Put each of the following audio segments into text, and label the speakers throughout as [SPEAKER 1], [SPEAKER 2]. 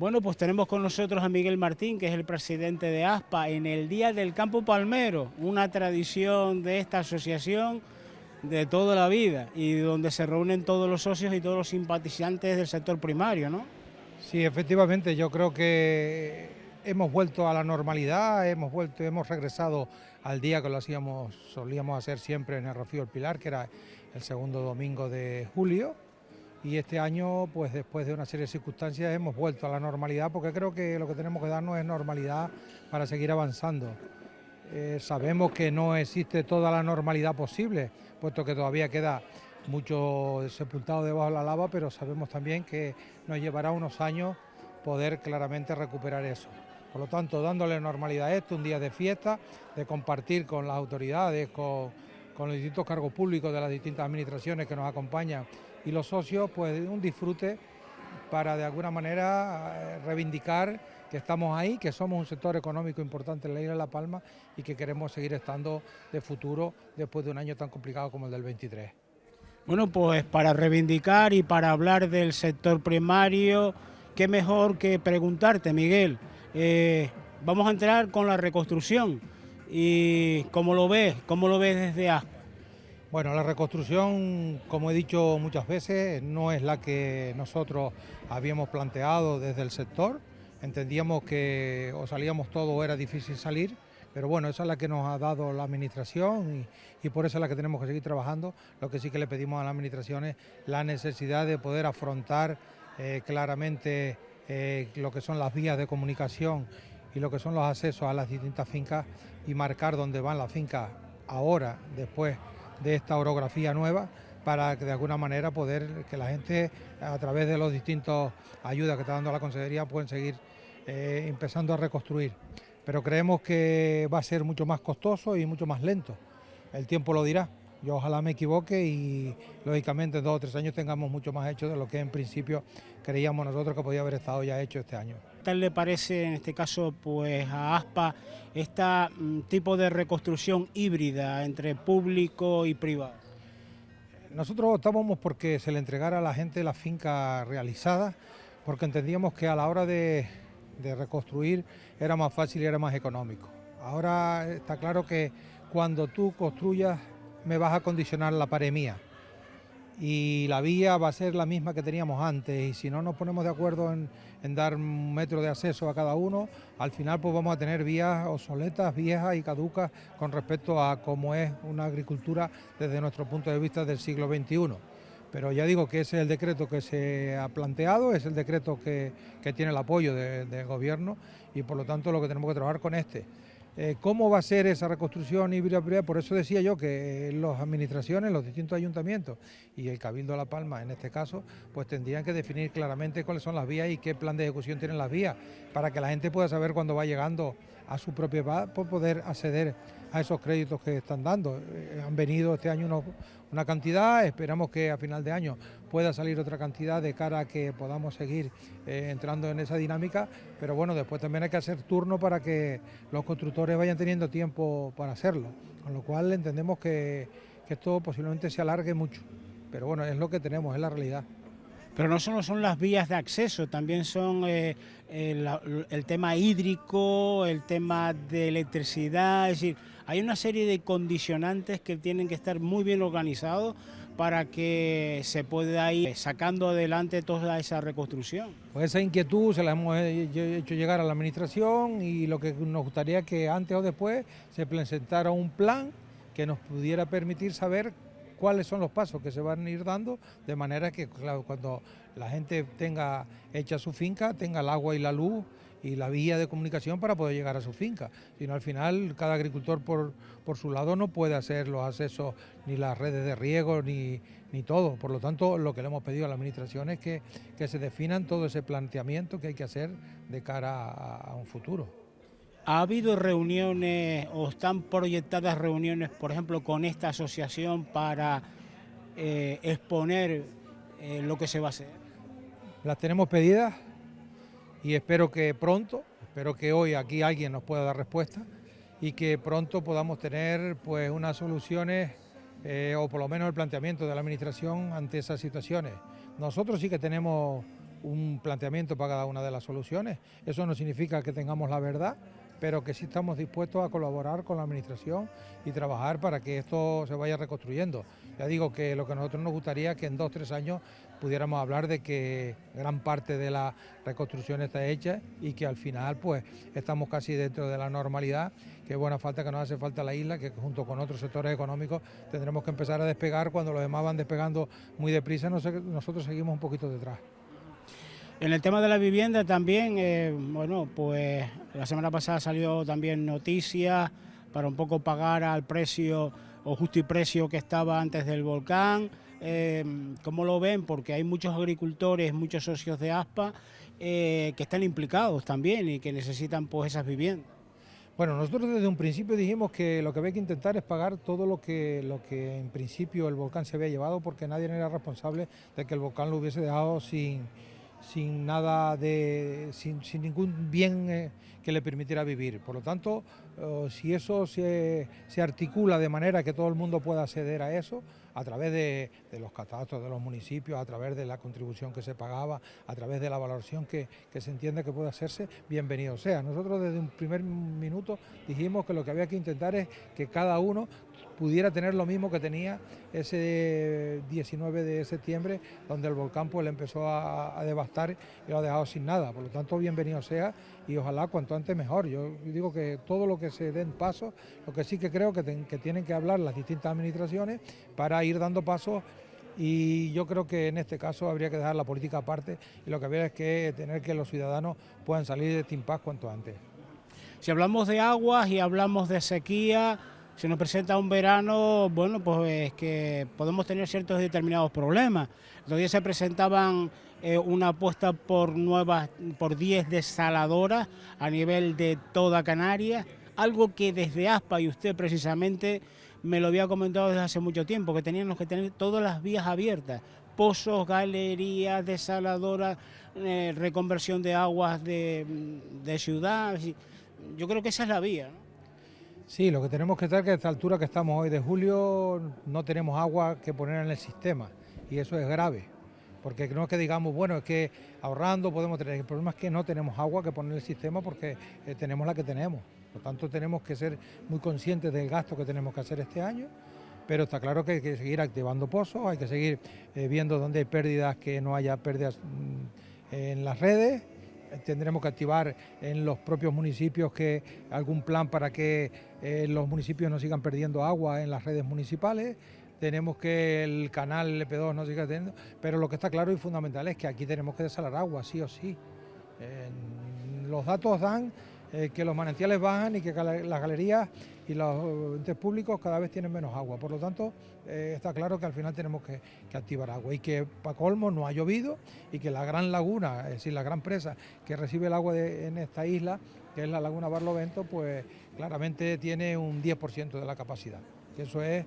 [SPEAKER 1] Bueno, pues tenemos con nosotros a Miguel Martín, que es el presidente de ASPA, en el Día del Campo Palmero, una tradición de esta asociación de toda la vida y donde se reúnen todos los socios y todos los simpatizantes del sector primario, ¿no?
[SPEAKER 2] Sí, efectivamente, yo creo que hemos vuelto a la normalidad, hemos regresado al día que solíamos hacer siempre en el Rocío del Pilar, que era el segundo domingo de julio. Y este año, pues después de una serie de circunstancias, hemos vuelto a la normalidad, porque creo que lo que tenemos que darnos es normalidad para seguir avanzando. Sabemos que no existe toda la normalidad posible, puesto que todavía queda mucho sepultado debajo de la lava, pero sabemos también que nos llevará unos años poder claramente recuperar eso. Por lo tanto, dándole normalidad a esto, un día de fiesta, de compartir con las autoridades, con los distintos cargos públicos de las distintas administraciones que nos acompañan y los socios, pues un disfrute para de alguna manera reivindicar que estamos ahí, que somos un sector económico importante en la isla de La Palma y que queremos seguir estando de futuro después de un año tan complicado como el del 23.
[SPEAKER 1] Bueno, pues para reivindicar y para hablar del sector primario, qué mejor que preguntarte, Miguel. Vamos a entrar con la reconstrucción y ¿cómo lo ves? ¿Cómo lo ves desde ASPA?
[SPEAKER 2] Bueno, la reconstrucción, como he dicho muchas veces, no es la que nosotros habíamos planteado desde el sector. Entendíamos que o salíamos todos o era difícil salir, pero bueno, esa es la que nos ha dado la administración y por eso es la que tenemos que seguir trabajando. Lo que sí que le pedimos a la administración es la necesidad de poder afrontar claramente lo que son las vías de comunicación y lo que son los accesos a las distintas fincas y marcar dónde van las fincas ahora, después de esta orografía nueva, para que de alguna manera poder que la gente a través de los distintos ayudas que está dando la consejería pueden seguir empezando a reconstruir. Pero creemos que va a ser mucho más costoso y mucho más lento. El tiempo lo dirá. Yo ojalá me equivoque y lógicamente en 2 o 3 años tengamos mucho más hecho de lo que en principio creíamos nosotros que podía haber estado ya hecho este año.
[SPEAKER 1] ¿Qué tal le parece en este caso pues a ASPA este tipo de reconstrucción híbrida entre público y privado?
[SPEAKER 2] Nosotros optábamos porque se le entregara a la gente la finca realizada, porque entendíamos que a la hora de reconstruir era más fácil y era más económico. Ahora está claro que cuando tú construyas me vas a condicionar la pared mía y la vía va a ser la misma que teníamos antes y si no nos ponemos de acuerdo en dar un metro de acceso a cada uno, al final pues vamos a tener vías obsoletas, viejas y caducas con respecto a cómo es una agricultura desde nuestro punto de vista del siglo XXI. Pero ya digo que ese es el decreto que se ha planteado, es el decreto que tiene el apoyo del gobierno y por lo tanto lo que tenemos que trabajar con este. ¿Cómo va a ser esa reconstrucción híbrida? Por eso decía yo que las administraciones, los distintos ayuntamientos y el Cabildo de La Palma en este caso, pues tendrían que definir claramente cuáles son las vías y qué plan de ejecución tienen las vías, para que la gente pueda saber cuándo va llegando a su propiedad por poder acceder a esos créditos que están dando. Han venido este año una cantidad, esperamos que a final de año pueda salir otra cantidad de cara a que podamos seguir entrando en esa dinámica, pero bueno, después también hay que hacer turno para que los constructores vayan teniendo tiempo para hacerlo, con lo cual entendemos que esto posiblemente se alargue mucho, pero bueno, es lo que tenemos, es la realidad.
[SPEAKER 1] Pero no solo son las vías de acceso, también son el tema hídrico, el tema de electricidad, es decir, hay una serie de condicionantes que tienen que estar muy bien organizados para que se pueda ir sacando adelante toda esa reconstrucción.
[SPEAKER 2] Pues esa inquietud se la hemos hecho llegar a la administración y lo que nos gustaría que antes o después se presentara un plan que nos pudiera permitir saber cuáles son los pasos que se van a ir dando, de manera que claro, cuando la gente tenga hecha su finca, tenga el agua y la luz y la vía de comunicación para poder llegar a su finca. Sino al final cada agricultor por su lado no puede hacer los accesos ni las redes de riego ni todo. Por lo tanto, lo que le hemos pedido a la administración es que se definan todo ese planteamiento que hay que hacer de cara a un futuro.
[SPEAKER 1] ¿Ha habido reuniones o están proyectadas reuniones, por ejemplo, con esta asociación para exponer lo que se va a hacer?
[SPEAKER 2] Las tenemos pedidas y espero que hoy aquí alguien nos pueda dar respuesta y que pronto podamos tener pues unas soluciones o por lo menos el planteamiento de la administración ante esas situaciones. Nosotros sí que tenemos un planteamiento para cada una de las soluciones. Eso no significa que tengamos la verdad, pero que sí estamos dispuestos a colaborar con la Administración y trabajar para que esto se vaya reconstruyendo. Ya digo que lo que a nosotros nos gustaría es que en 2 o 3 años pudiéramos hablar de que gran parte de la reconstrucción está hecha y que al final pues estamos casi dentro de la normalidad, que buena falta que nos hace falta la isla, que junto con otros sectores económicos tendremos que empezar a despegar cuando los demás van despegando muy deprisa, nosotros seguimos un poquito detrás.
[SPEAKER 1] En el tema de la vivienda también, bueno, pues la semana pasada salió también noticias para un poco pagar al precio o justo y precio que estaba antes del volcán. ¿Cómo lo ven? Porque hay muchos agricultores, muchos socios de ASPA que están implicados también y que necesitan pues esas viviendas.
[SPEAKER 2] Bueno, nosotros desde un principio dijimos que lo que había que intentar es pagar todo lo que en principio el volcán se había llevado, porque nadie era responsable de que el volcán lo hubiese dejado sin nada sin ningún bien que le permitiera vivir. Por lo tanto, si eso se articula de manera que todo el mundo pueda acceder a eso, a través de los catastros de los municipios, a través de la contribución que se pagaba, a través de la valoración que se entiende que puede hacerse, bienvenido sea. Nosotros desde un primer minuto dijimos que lo que había que intentar es que cada uno pudiera tener lo mismo que tenía ese 19 de septiembre, donde el volcán pues le empezó a devastar y lo ha dejado sin nada. Por lo tanto, bienvenido sea y ojalá cuanto antes mejor. Yo digo que todo lo que se den pasos, lo que sí que creo que tienen que hablar las distintas administraciones para ir dando pasos, y yo creo que en este caso habría que dejar la política aparte y lo que habría es que tener que los ciudadanos puedan salir de este impasse cuanto antes.
[SPEAKER 1] Si hablamos de aguas y hablamos de sequía, se nos presenta un verano, bueno, pues que podemos tener ciertos determinados problemas. Los días se presentaban una apuesta por 10 desaladoras a nivel de toda Canarias, algo que desde ASPA y usted precisamente me lo había comentado desde hace mucho tiempo, que teníamos que tener todas las vías abiertas, pozos, galerías, desaladoras, reconversión de aguas de ciudad. Yo creo que esa es la vía, ¿no?
[SPEAKER 2] Sí, lo que tenemos que estar es que a esta altura que estamos hoy de julio no tenemos agua que poner en el sistema, y eso es grave, porque no es que digamos, bueno, es que ahorrando podemos tener, el problema es que no tenemos agua que poner en el sistema porque tenemos la que tenemos. Por lo tanto, tenemos que ser muy conscientes del gasto que tenemos que hacer este año, pero está claro que hay que seguir activando pozos, hay que seguir viendo dónde hay pérdidas, que no haya pérdidas en las redes. Tendremos que activar en los propios municipios algún plan para que los municipios no sigan perdiendo agua en las redes municipales. Tenemos que el canal LP2 no siga teniendo, pero lo que está claro y fundamental es que aquí tenemos que desalar agua, sí o sí. Los datos dan que los manantiales bajan y que las galerías y los entes públicos cada vez tienen menos agua. Por lo tanto, está claro que al final tenemos que activar agua, y que para colmo no ha llovido, y que la gran laguna, es decir, la gran presa que recibe el agua en esta isla, que es la laguna Barlovento, pues claramente tiene un 10% de la capacidad. Que eso es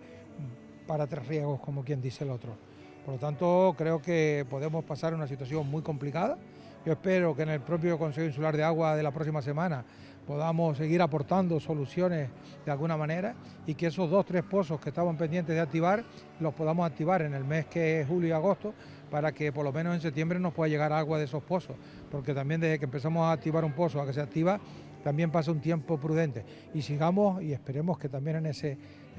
[SPEAKER 2] para 3 riegos, como quien dice el otro. Por lo tanto, creo que podemos pasar una situación muy complicada. Yo espero que en el propio Consejo Insular de Agua de la próxima semana podamos seguir aportando soluciones de alguna manera, y que esos 2 o 3 pozos que estaban pendientes de activar los podamos activar en el mes que es julio y agosto, para que por lo menos en septiembre nos pueda llegar agua de esos pozos, porque también desde que empezamos a activar un pozo a que se activa también pasa un tiempo prudente, y sigamos y esperemos que también en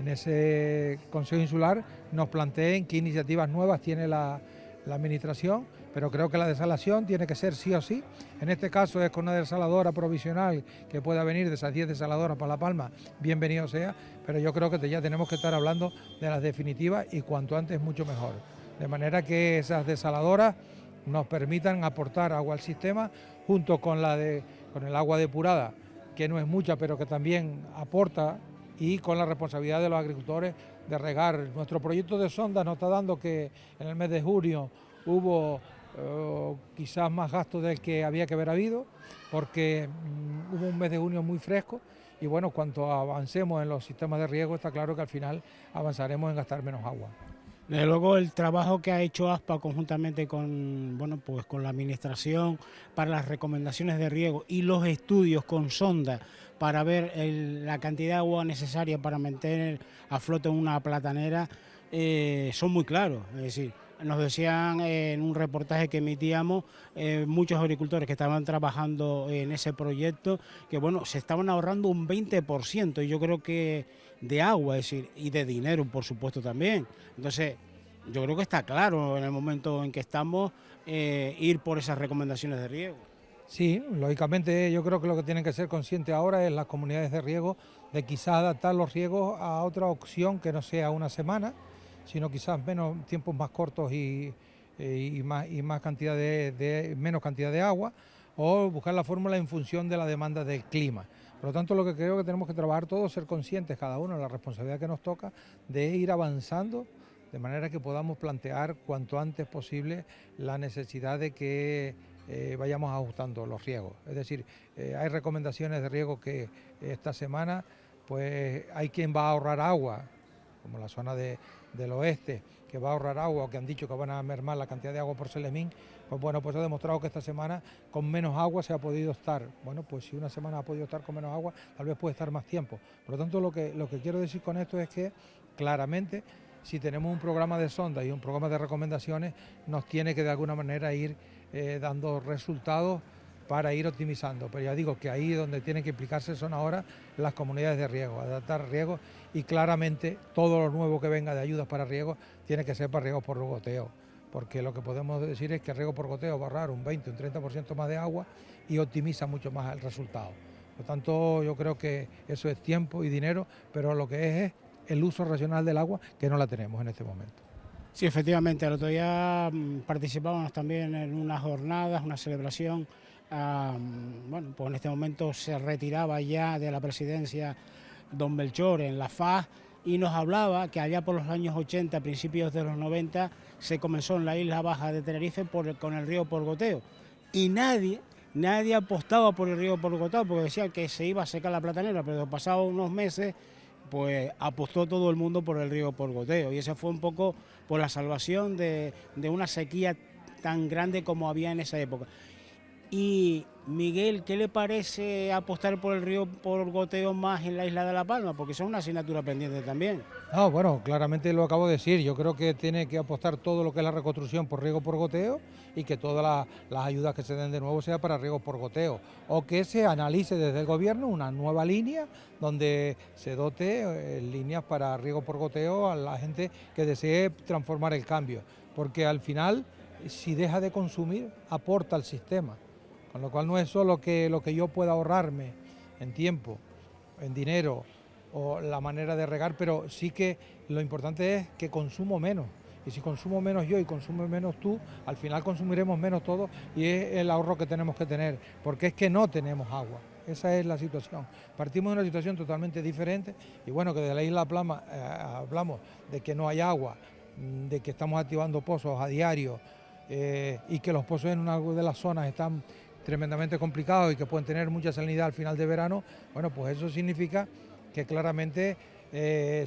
[SPEAKER 2] ese Consejo Insular nos planteen qué iniciativas nuevas tiene la administración, pero creo que la desalación tiene que ser sí o sí. En este caso es con una desaladora provisional que pueda venir de esas 10 desaladoras para La Palma, bienvenido sea, pero yo creo que ya tenemos que estar hablando de las definitivas, y cuanto antes mucho mejor, de manera que esas desaladoras nos permitan aportar agua al sistema junto con el agua depurada, que no es mucha pero que también aporta, y con la responsabilidad de los agricultores de regar. Nuestro proyecto de sonda nos está dando que en el mes de junio hubo quizás más gastos del que había que haber habido, porque hubo un mes de junio muy fresco, y bueno, cuanto avancemos en los sistemas de riego, está claro que al final avanzaremos en gastar menos agua.
[SPEAKER 1] Desde luego el trabajo que ha hecho ASPA conjuntamente con, bueno, pues con la administración para las recomendaciones de riego y los estudios con sonda para ver la cantidad de agua necesaria para mantener a flote una platanera son muy claros. Es decir, nos decían en un reportaje que emitíamos muchos agricultores que estaban trabajando en ese proyecto, que bueno, se estaban ahorrando un 20%, y yo creo que de agua, es decir, y de dinero, por supuesto, también. Entonces, yo creo que está claro en el momento en que estamos ir por esas recomendaciones de riego.
[SPEAKER 2] Sí, lógicamente yo creo que lo que tienen que ser conscientes ahora es las comunidades de riego de quizás adaptar los riegos a otra opción que no sea una semana, sino quizás menos tiempos más cortos y más cantidad menos cantidad de agua, o buscar la fórmula en función de la demanda del clima. Por lo tanto, lo que creo que tenemos que trabajar todos, ser conscientes cada uno de la responsabilidad que nos toca de ir avanzando de manera que podamos plantear cuanto antes posible la necesidad de que vayamos ajustando los riegos. Es decir, hay recomendaciones de riego que esta semana pues hay quien va a ahorrar agua, como la zona del oeste, que va a ahorrar agua, o que han dicho que van a mermar la cantidad de agua por Selemín. Pues bueno, pues ha demostrado que esta semana con menos agua se ha podido estar. Bueno, pues si una semana ha podido estar con menos agua, tal vez puede estar más tiempo. Por lo tanto, lo que quiero decir con esto es que claramente, si tenemos un programa de sonda y un programa de recomendaciones, nos tiene que de alguna manera ir dando resultados para ir optimizando. Pero ya digo que ahí donde tienen que implicarse son ahora las comunidades de riego, adaptar riego, y claramente todo lo nuevo que venga de ayudas para riego tiene que ser para riego por goteo, porque lo que podemos decir es que el riego por goteo va a ahorrar un 20, un 30% más de agua y optimiza mucho más el resultado. Por lo tanto, yo creo que eso es tiempo y dinero, pero lo que es el uso racional del agua, que no la tenemos en este momento.
[SPEAKER 1] Sí, efectivamente, el otro día participábamos también en unas jornadas, una celebración. Bueno, pues en este momento se retiraba ya de la presidencia don Melchor en la FAS, y nos hablaba que allá por los años 80, principios de los 90, se comenzó en la isla baja de Tenerife con el río por goteo. Y nadie apostaba por el río por goteo, porque decían que se iba a secar la platanera, pero pasados unos meses pues apostó todo el mundo por el río por goteo, y esa fue un poco por la salvación de una sequía tan grande como había en esa época. Y Miguel, ¿qué le parece apostar por el río por goteo más en la isla de La Palma? Porque eso es una asignatura pendiente también.
[SPEAKER 2] No, bueno, claramente lo acabo de decir. Yo creo que tiene que apostar todo lo que es la reconstrucción por riego por goteo, y que todas las ayudas que se den de nuevo sea para riego por goteo. O que se analice desde el gobierno una nueva línea donde se dote líneas para riego por goteo a la gente que desee transformar el cambio. Porque al final, si deja de consumir, aporta al sistema. Con lo cual no es solo que lo que yo pueda ahorrarme en tiempo, en dinero, o la manera de regar, pero sí que lo importante es que consumo menos. Y si consumo menos yo y consumo menos tú, al final consumiremos menos todos, y es el ahorro que tenemos que tener, porque es que no tenemos agua. Esa es la situación. Partimos de una situación totalmente diferente, y bueno, que de la isla Palma hablamos de que no hay agua, de que estamos activando pozos a diario, y que los pozos en una de las zonas están tremendamente complicados y que pueden tener mucha salinidad al final de verano. Bueno, pues eso significa que claramente,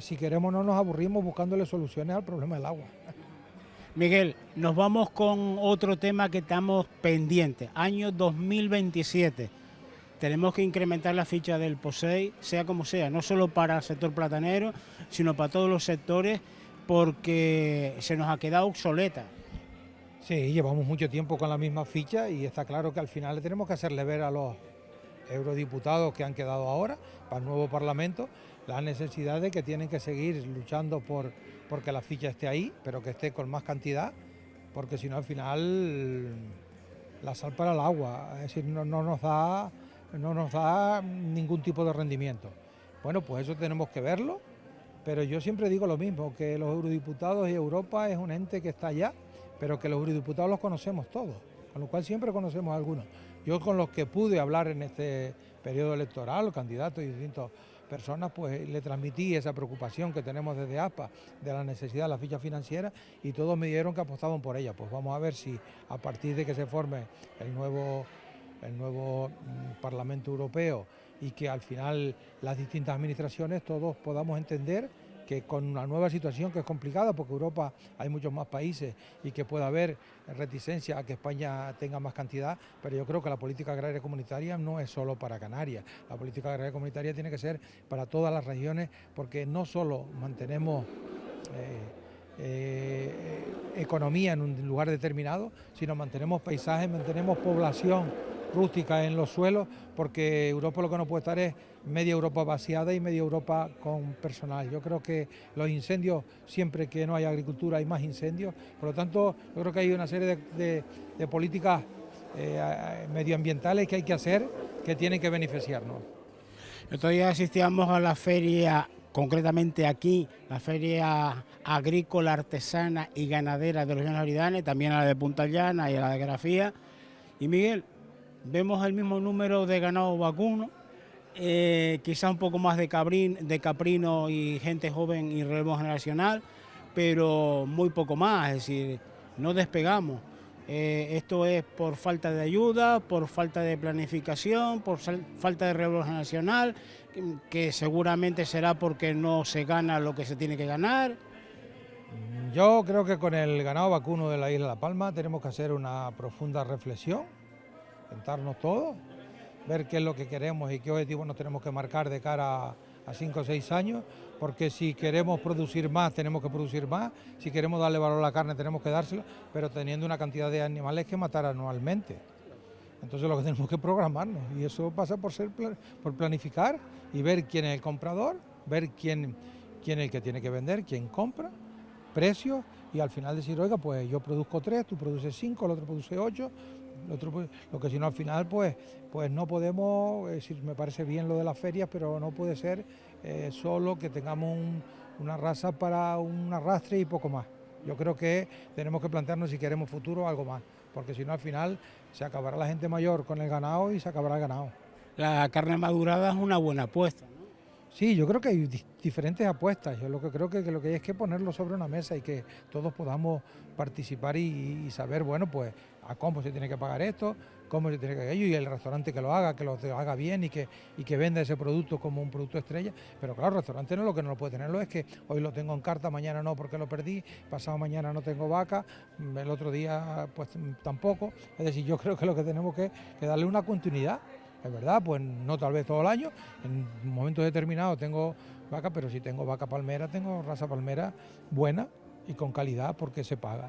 [SPEAKER 2] si queremos, no nos aburrimos buscándole soluciones al problema del agua.
[SPEAKER 1] Miguel, nos vamos con otro tema que estamos pendientes. Año 2027. Tenemos que incrementar la ficha del POSEI, sea como sea, no solo para el sector platanero, sino para todos los sectores, porque se nos ha quedado obsoleta.
[SPEAKER 2] Sí, llevamos mucho tiempo con la misma ficha, y está claro que al final le tenemos que hacerle ver a los eurodiputados que han quedado ahora para el nuevo Parlamento la necesidad de que tienen que seguir luchando porque la ficha esté ahí, pero que esté con más cantidad, porque si no al final la sal para el agua, es decir, no nos da ningún tipo de rendimiento. Bueno, pues eso tenemos que verlo, pero yo siempre digo lo mismo, que los eurodiputados y Europa es un ente que está allá, pero que los eurodiputados los conocemos todos, con lo cual siempre conocemos a algunos. Yo, con los que pude hablar en este periodo electoral, candidatos y distintas personas, pues le transmití esa preocupación que tenemos desde ASPA de la necesidad de la ficha financiera, y todos me dijeron que apostaban por ella. Pues vamos a ver si a partir de que se forme el nuevo Parlamento Europeo, y que al final las distintas administraciones todos podamos entender que con una nueva situación que es complicada, porque Europa hay muchos más países y que pueda haber reticencia a que España tenga más cantidad, pero yo creo que la política agraria comunitaria no es solo para Canarias, la política agraria comunitaria tiene que ser para todas las regiones, porque no solo mantenemos economía en un lugar determinado, sino mantenemos paisajes, mantenemos población rústica en los suelos, porque Europa lo que no puede estar es media Europa vaciada y media Europa con personal. Yo creo que los incendios, siempre que no hay agricultura hay más incendios, por lo tanto yo creo que hay una serie de políticas medioambientales que hay que hacer, que tienen que beneficiarnos.
[SPEAKER 1] Otro día asistíamos a la feria, concretamente aquí, la feria agrícola, artesana y ganadera de los Llanos Aridanes, también a la de Punta Llana y a la de Grafía. Y Miguel, vemos el mismo número de ganado vacuno, quizá un poco más de caprino y gente joven y relevo generacional, pero muy poco más, es decir, no despegamos. Esto es por falta de ayuda, por falta de planificación, por falta de relevo generacional, que seguramente será porque no se gana lo que se tiene que ganar.
[SPEAKER 2] Yo creo que con el ganado vacuno de la isla de La Palma tenemos que hacer una profunda reflexión, sentarnos todos, ver qué es lo que queremos y qué objetivos nos tenemos que marcar de cara a 5 o 6 años, porque si queremos producir más, tenemos que producir más, si queremos darle valor a la carne, tenemos que dárselo, pero teniendo una cantidad de animales que matar anualmente. Entonces lo que tenemos que programarnos, y eso pasa por planificar y ver quién es el comprador, ver quién es el que tiene que vender, quién compra, precios, y al final decir, oiga, pues yo produzco 3, tú produces 5, el otro produce 8, lo que si no al final pues no podemos, es decir, me parece bien lo de las ferias, pero no puede ser solo que tengamos una raza para un arrastre y poco más. Yo creo que tenemos que plantearnos si queremos futuro algo más, porque si no al final se acabará la gente mayor con el ganado y se acabará el ganado.
[SPEAKER 1] La carne madurada es una buena apuesta, ¿no?
[SPEAKER 2] Sí, yo creo que hay diferentes apuestas. Yo lo que creo que lo que hay es que ponerlo sobre una mesa y que todos podamos participar y saber, bueno, pues a cómo se tiene que pagar esto, cómo se tiene que pagar ello, y el restaurante que lo haga bien y que venda ese producto como un producto estrella. Pero claro, el restaurante no, lo que no lo puede tenerlo es que hoy lo tengo en carta, mañana no porque lo perdí, pasado mañana no tengo vaca, el otro día pues tampoco. Es decir, yo creo que lo que tenemos que darle una continuidad. Es verdad, pues no tal vez todo el año, en momentos determinados tengo vaca, pero si tengo vaca palmera, tengo raza palmera buena y con calidad porque se paga.